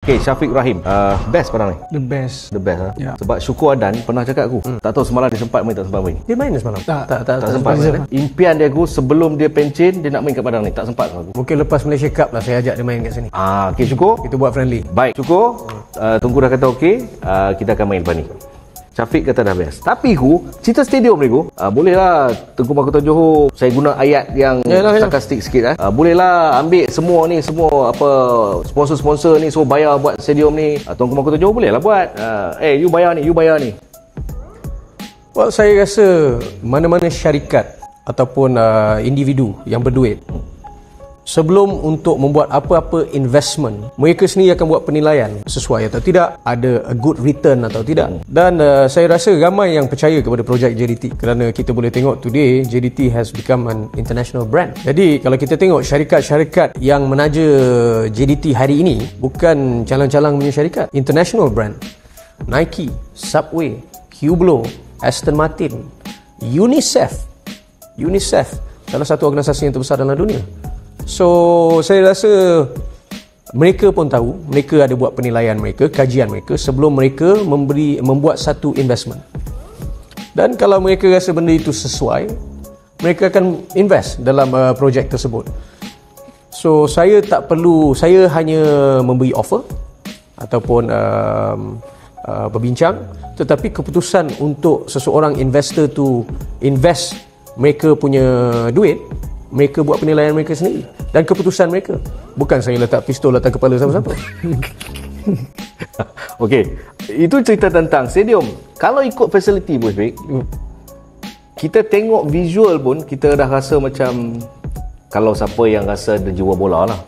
Okay, Syafiq Rahim, best padang ni? The best. The best lah. Ya. Sebab Syukur Adan pernah cakap aku, tak tahu semalam dia sempat main tak sempat main. Dia main semalam? Tak sempat main. Impian dia aku sebelum dia pencen, dia nak main kat padang ni, tak sempat aku. Mungkin lepas Malaysia Cup lah saya ajak dia main kat sini. Okay, Syukur. Kita buat friendly. Baik, Syukur. Tunggu dah kata okey, kita akan main lepas ni. Syafiq kata dah best. Tapi cerita stadium ni boleh lah Tengku Mahkota Johor, saya guna ayat yang sarkastik sikit boleh lah ambil semua apa sponsor-sponsor ni suruh bayar buat stadium ni. Tengku Mahkota Johor boleh lah buat. You bayar ni. Well, saya rasa mana-mana syarikat ataupun individu yang berduit, sebelum untuk membuat apa-apa investment, mereka sendiri akan buat penilaian sesuai atau tidak, ada a good return atau tidak. Dan saya rasa ramai yang percaya kepada projek JDT kerana kita boleh tengok today JDT has become an international brand. Jadi kalau kita tengok syarikat-syarikat yang menaja JDT hari ini bukan calang-calang punya syarikat, international brand. Nike, Subway, Hublot, Aston Martin, UNICEF, salah satu organisasi yang terbesar dalam dunia. So saya rasa mereka pun tahu, mereka ada buat penilaian mereka, kajian mereka sebelum mereka membuat satu investment. Dan kalau mereka rasa benda itu sesuai, mereka akan invest dalam projek tersebut. So saya hanya memberi offer ataupun berbincang, tetapi keputusan untuk seseorang investor tu invest mereka punya duit, mereka buat penilaian mereka sendiri dan keputusan mereka. Bukan saya letak pistol atas kepala siapa-siapa. Okey, itu cerita tentang stadium. Kalau ikut facility Bos Bek, kita tengok visual pun kita dah rasa macam, kalau siapa yang rasa dia jiwa bola lah.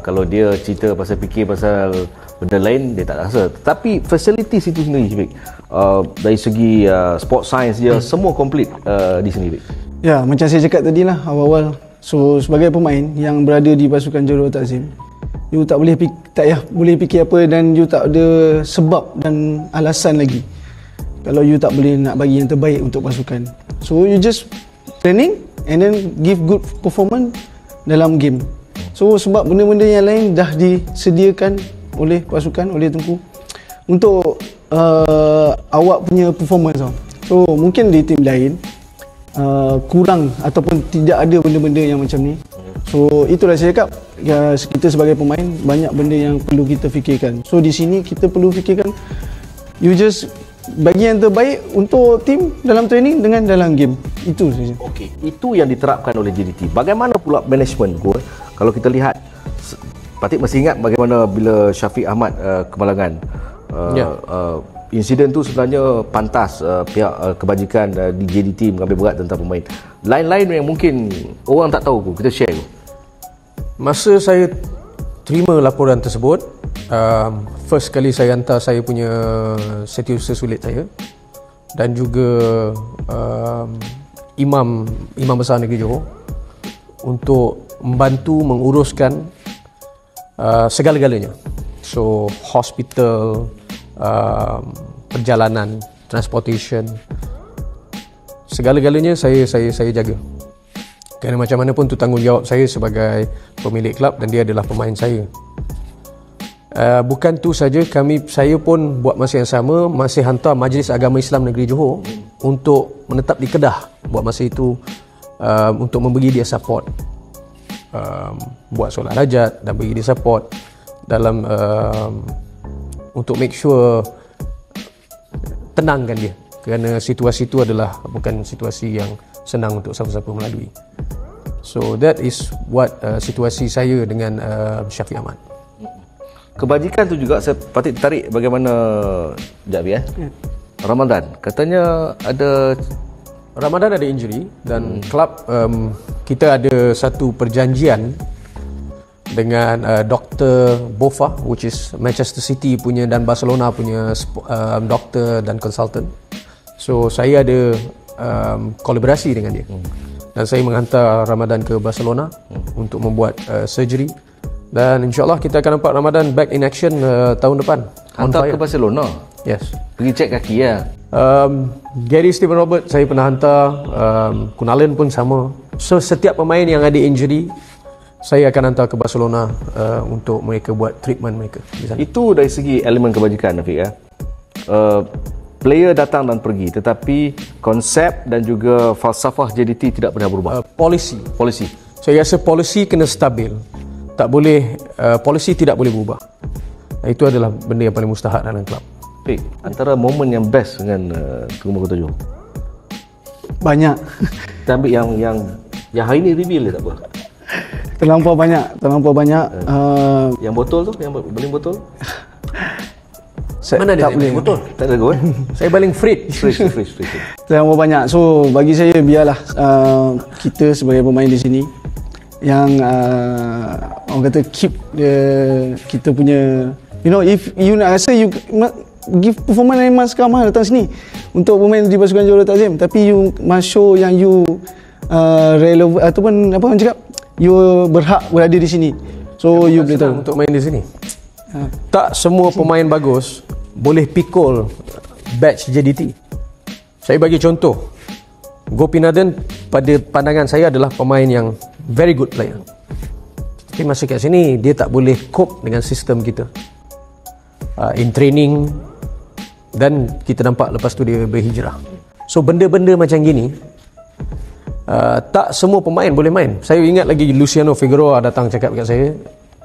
Kalau dia cerita fikir pasal benda lain, dia tak rasa. Tapi facilities itu sendiri Bek, dari segi sport science dia semua komplit di sini Bek. Ya, macam saya cakap tadi lah awal-awal. So sebagai pemain yang berada di pasukan Johor Takzim, you tak boleh boleh fikir apa, dan you tak ada sebab dan alasan lagi kalau you tak boleh nak bagi yang terbaik untuk pasukan. So you just training and then give good performance dalam game. So sebab benda-benda yang lain dah disediakan oleh pasukan, oleh Tengku untuk awak punya performance. So mungkin di tim lain kurang ataupun tidak ada benda-benda yang macam ni. So itulah saya cakap, kita sebagai pemain banyak benda yang perlu kita fikirkan. So di sini kita perlu fikirkan, you just bagi yang terbaik untuk tim dalam training dengan dalam game. Itu saja. Okey, itu yang diterapkan oleh JDT. Bagaimana pula management kalau kita lihat, Patik masih ingat bagaimana bila Syafiq Ahmad kemalangan, insiden tu sebenarnya pantas pihak kebajikan di JDT mengambil berat tentang pemain. Lain-lain yang mungkin orang tak tahu kita share. Masa saya terima laporan tersebut, first kali saya hantar saya punya setiausaha sulit saya dan juga imam besar negeri Johor untuk membantu menguruskan segala-galanya. So hospital, perjalanan, transportation, segala-galanya saya jaga. Kerana macam mana pun tu tanggungjawab saya sebagai pemilik kelab dan dia adalah pemain saya. Bukan tu saja, saya pun buat masa yang sama masih hantar Majlis Agama Islam Negeri Johor untuk menetap di Kedah buat masa itu, untuk memberi dia support, buat solat hajat dan bagi dia support dalam untuk make sure tenangkan dia, kerana situasi itu adalah bukan situasi yang senang untuk siapa-siapa melalui. So that is what situasi saya dengan Syafiq Ahmad. Kebajikan tu juga saya patut tarik bagaimana Ramadan katanya ada injury dan kelab kita ada satu perjanjian dengan Dr. Bofa, which is Manchester City punya dan Barcelona punya doktor dan consultant. So saya ada kolaborasi dengan dia dan saya menghantar Ramadan ke Barcelona untuk membuat surgery, dan insyaAllah kita akan nampak Ramadan back in action tahun depan. Hantar ke Barcelona? Yes. Pergi cek kaki ya? Gary Steven Robert saya pernah hantar, Kunalan pun sama. So setiap pemain yang ada injury saya akan hantar ke Barcelona untuk mereka buat treatment mereka di sana. Itu dari segi elemen kebajikan, Afiq ya. Player datang dan pergi, tetapi konsep dan juga falsafah JDT tidak pernah berubah. Polisi. Saya rasa polisi kena stabil. Tak boleh, polisi tidak boleh berubah. Itu adalah benda yang paling mustahak dalam klub. Afiq, antara momen yang best dengan Tengku Mahkota Johor, Banyak. kita ambil yang hari ni reveal dia tak apa. Terlampau banyak. Yang botol tu, yang baling botol. Mana dia tak boleh. betul? Tak ada go. Saya baling fridge. Freeze. Terlampau banyak. So bagi saya biarlah kita sebagai pemain di sini yang orang kata keep kita punya, if you nak rasa you give performance memang sekarang datang sini untuk pemain di pasukan Johor Takzim, tapi you must show yang you relevant ataupun apa orang cakap, you berhak berada di sini. So you boleh tahu untuk main di sini. Tak semua pemain bagus boleh pikul batch JDT. Saya bagi contoh, Gopinathan pada pandangan saya adalah pemain yang very good player. Tapi masa kat sini dia tak boleh cope dengan sistem kita in training, dan kita nampak lepas tu dia berhijrah. So benda-benda macam gini tak semua pemain boleh main. Saya ingat lagi Luciano Figueroa datang cakap kat saya,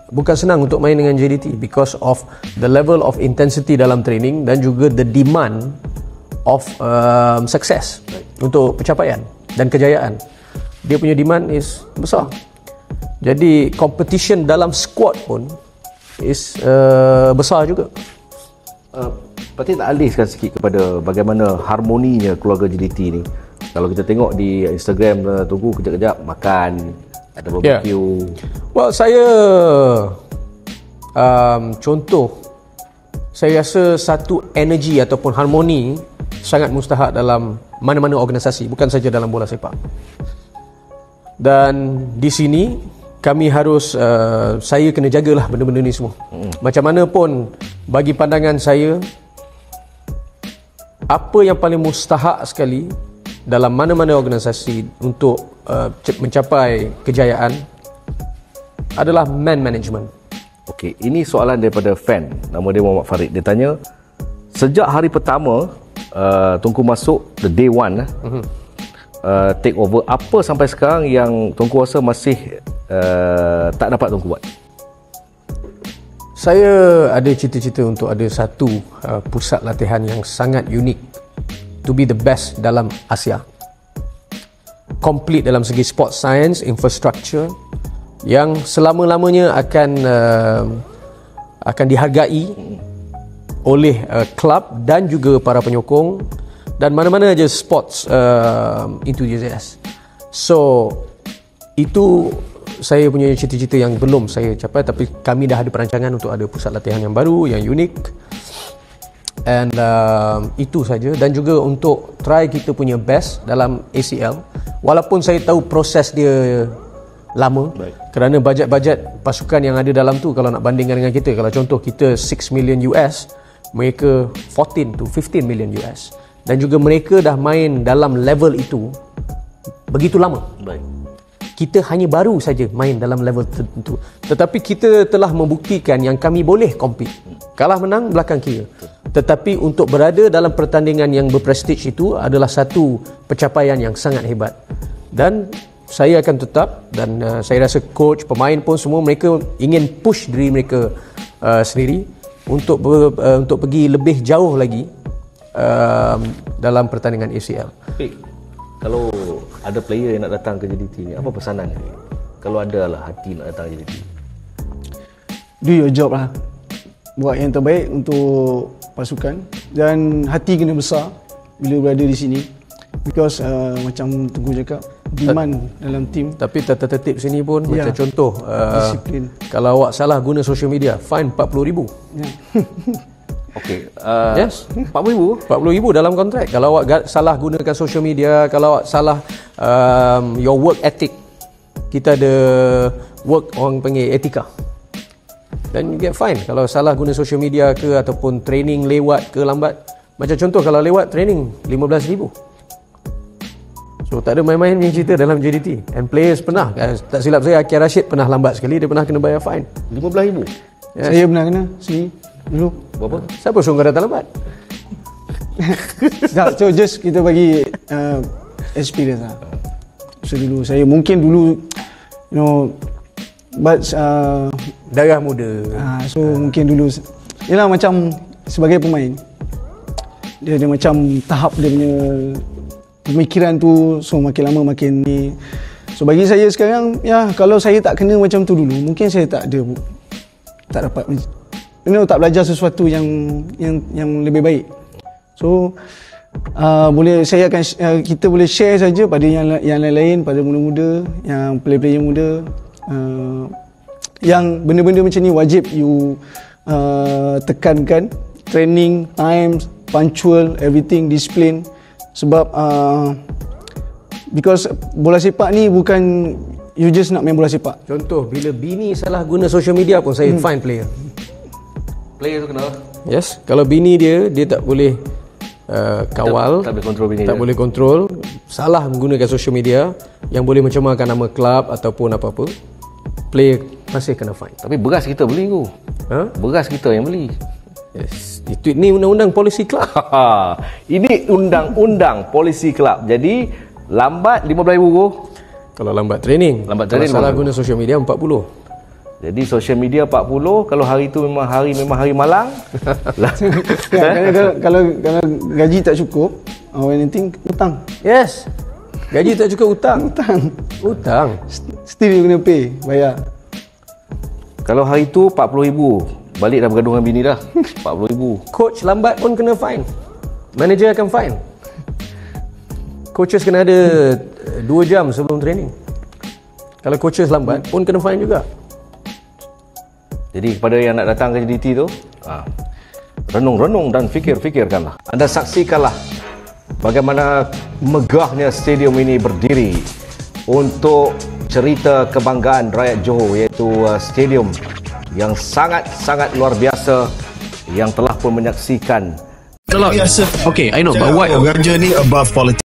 bukan senang untuk main dengan JDT because of the level of intensity dalam training dan juga the demand of success untuk pencapaian dan kejayaan. Dia punya demand is besar. Jadi competition dalam squad pun is besar juga. Patut tak alihkan sikit kepada bagaimana harmoninya keluarga JDT ni. Kalau kita tengok di Instagram, tunggu kejap-kejap makan, ada barbecue. Well, saya contoh, saya rasa satu energi ataupun harmoni sangat mustahak dalam mana-mana organisasi, bukan saja dalam bola sepak. Dan di sini kami harus saya kena jagalah benda-benda ni semua. Macam mana pun bagi pandangan saya, apa yang paling mustahak sekali dalam mana-mana organisasi untuk mencapai kejayaan adalah man management. Okey, ini soalan daripada fan. Nama dia Muhammad Farid. Dia tanya, sejak hari pertama Tunku masuk, the day one take over, apa sampai sekarang yang Tunku rasa masih tak dapat Tunku buat? Saya ada cita-cita untuk ada satu pusat latihan yang sangat unik, to be the best dalam Asia, complete dalam segi sport science, infrastructure, yang selama-lamanya akan dihargai oleh klub dan juga para penyokong dan mana-mana aja sports enthusiast. So itu saya punya cita-cita yang belum saya capai, tapi kami dah ada perancangan untuk ada pusat latihan yang baru, yang unik. And itu saja. Dan juga untuk try kita punya best dalam ACL, walaupun saya tahu proses dia lama. Baik. Kerana bajet-bajet pasukan yang ada dalam tu, kalau nak bandingkan dengan kita, kalau contoh kita 6 million US, mereka 14 to 15 million US, dan juga mereka dah main dalam level itu begitu lama. Baik. Kita hanya baru saja main dalam level tertentu, tetapi kita telah membuktikan yang kami boleh compete. Kalah menang belakang kira, tetapi untuk berada dalam pertandingan yang berprestij itu adalah satu pencapaian yang sangat hebat. Dan saya akan tetap, dan saya rasa coach, pemain pun semua mereka ingin push diri mereka sendiri untuk pergi lebih jauh lagi dalam pertandingan ACL. Kalau ada player yang nak datang ke JDT ni, apa pesanan ni? Kalau ada lah hati nak datang ke JDT, do your job lah, buat yang terbaik untuk pasukan, dan hati kena besar bila berada di sini, because macam Tunku cakap, demand dalam tim. Tapi tata tertib sini pun macam contoh disiplin. Kalau awak salah guna social media, fine 40,000. Okey, yes, 40,000 dalam kontrak. Kalau awak salah gunakan social media, kalau awak salah your work ethic, kita ada work, orang panggil etika, dan you get fine. Kalau salah guna social media ke, ataupun training lewat ke lambat. Macam contoh, kalau lewat training 15,000. So tak ada main-main punya cerita dalam JDT. And players pernah, tak silap saya, Akir Rashid pernah lambat sekali, dia pernah kena bayar fine. RM15,000. Yes. Saya pernah kena sini dulu. Berapa? Siapa suruh kau datang lambat? Tak, so just kita bagi experience lah. So dulu saya mungkin dulu but Darah muda. so mungkin dulu yalah macam sebagai pemain dia macam tahap dia punya pemikiran tu, so makin lama makin ni. So bagi saya sekarang, ya, kalau saya tak kena macam tu dulu, mungkin saya tak dapat tak belajar sesuatu yang lebih baik. So boleh saya akan kita boleh share saja pada yang lain-lain, pada muda-muda, yang player-player muda, yang benda-benda macam ni wajib you tekankan. Training, times, punctual, everything, discipline. Sebab because bola sepak ni bukan you just nak main bola sepak. Contoh, bila bini salah guna social media pun saya fine player. Player tu kenapa? Yes, kalau bini dia tak boleh kawal, tak boleh kontrol bini tak dia. boleh kontrol, salah menggunakan social media yang boleh mencemarkan nama kelab ataupun apa-apa, player masih kena fine. Tapi beras kita beli tu. Beras kita yang beli. Yes, itu ni undang-undang polisi kelab. Ini undang-undang polisi kelab. Jadi lambat RM15,000 tu. Kalau lambat training, Lambat kalau training salah 50. guna social media 40. Jadi social media 40, kalau hari tu memang hari malang. Kalau gaji tak cukup, anything hutang. Yes. Gaji tak cukup hutang. Hutang. Still you kena pay, bayar. Kalau hari tu 40,000, balik dah bergaduh dengan bini dah. 40,000. Coach lambat pun kena fine. Manager akan fine. Coaches kena ada 2 jam sebelum training. Kalau coaches lambat pun kena fine juga. Jadi kepada yang nak datang ke JDT tu, renung-renung dan fikir-fikirkanlah. Anda saksikanlah bagaimana megahnya stadium ini berdiri untuk cerita kebanggaan rakyat Johor, iaitu stadium yang sangat-sangat luar biasa yang telah pun menyaksikan. Okay, I know, but why? Journey above politics.